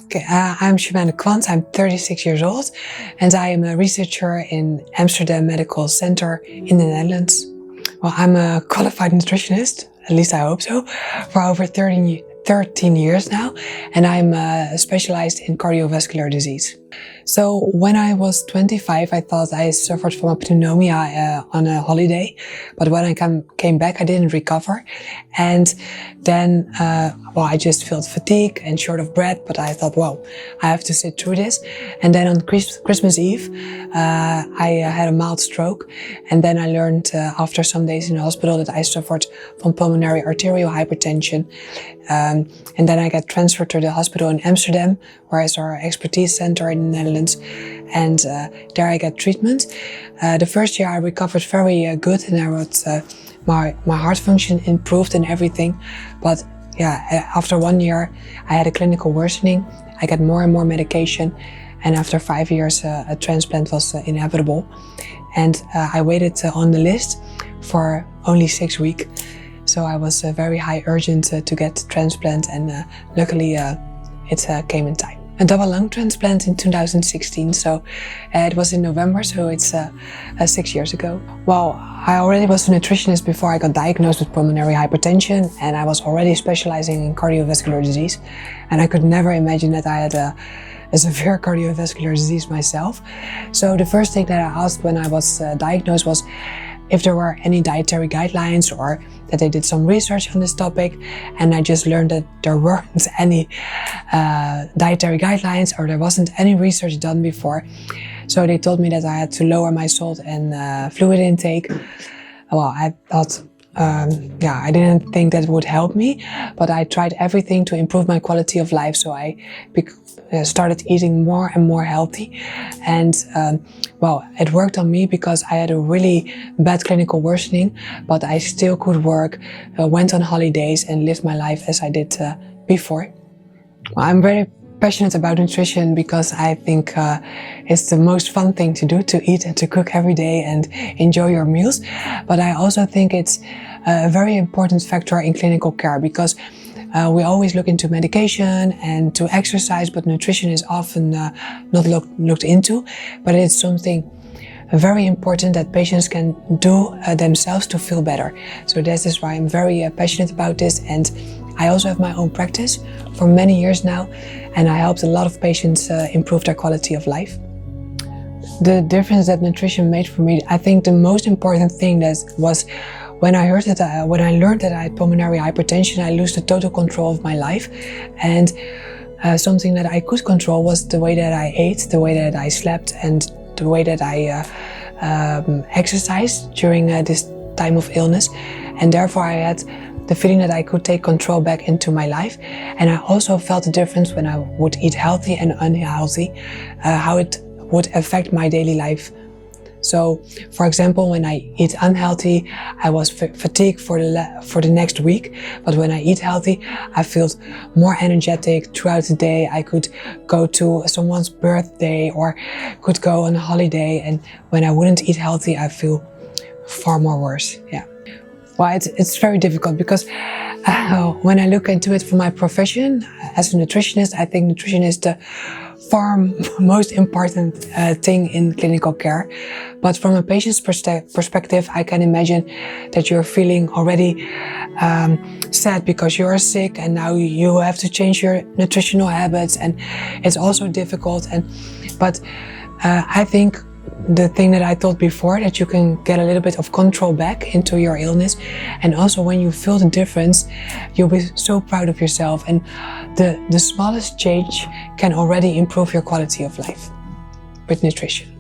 Okay, I'm Chermaine Kwant, I'm 36 years old and I am a researcher in Amsterdam Medical Center in the Netherlands. Well, I'm a qualified nutritionist, at least I hope so, for over 13 years now, and I'm specialized in cardiovascular disease. So when I was 25, I thought I suffered from a pneumonia on a holiday, but when I came back, I didn't recover. And then, I just felt fatigue and short of breath, but I thought, wow, I have to sit through this. And then on Christmas Eve, I had a mild stroke. And then I learned after some days in the hospital that I suffered from pulmonary arterial hypertension. And then I got transferred to the hospital in Amsterdam, where is our expertise center in the Netherlands. And there I got treatment. The first year I recovered very good, and I was, my heart function improved and everything. But yeah, after 1 year, I had a clinical worsening. I got more and more medication. And after 5 years, a transplant was inevitable. And I waited on the list for only 6 weeks. So I was very high urgent to get the transplant, and luckily it came in time. A double lung transplant in 2016, so it was in November, so it's 6 years ago. Well, I already was a nutritionist before I got diagnosed with pulmonary hypertension, and I was already specializing in cardiovascular disease, and I could never imagine that I had a severe cardiovascular disease myself. So the first thing that I asked when I was diagnosed was if there were any dietary guidelines or that they did some research on this topic, and I just learned that there weren't any dietary guidelines, or there wasn't any research done before. So they told me that I had to lower my salt and fluid intake. Well, I thought, I didn't think that would help me, but I tried everything to improve my quality of life. So I started eating more and more healthy, and it worked on me because I had a really bad clinical worsening, but I still could work, went on holidays and lived my life as I did before. Well, I'm very passionate about nutrition because I think it's the most fun thing to do, to eat and to cook every day and enjoy your meals. But I also think it's a very important factor in clinical care because we always look into medication and to exercise, but nutrition is often not looked into. But it's something very important that patients can do themselves to feel better. So this is why I'm very passionate about this, and I also have my own practice for many years now, and I helped a lot of patients improve their quality of life. The difference that nutrition made for me, I think the most important thing was when I learned that I had pulmonary hypertension, I lost the total control of my life, and something that I could control was the way that I ate, the way that I slept, and the way that I exercised during this time of illness. And therefore I had the feeling that I could take control back into my life. And I also felt the difference when I would eat healthy and unhealthy, how it would affect my daily life. So, for example, when I eat unhealthy, I was fatigued for the next week. But when I eat healthy, I feel more energetic throughout the day. I could go to someone's birthday or could go on a holiday. And when I wouldn't eat healthy, I feel far more worse. Yeah. Well, it's very difficult because when I look into it from my profession as a nutritionist, I think nutrition is the far most important thing in clinical care. But from a patient's perspective, I can imagine that you're feeling already sad because you're sick and now you have to change your nutritional habits, and it's also difficult. But I think the thing that I thought before, that you can get a little bit of control back into your illness, and also when you feel the difference, you'll be so proud of yourself, and the smallest change can already improve your quality of life with nutrition.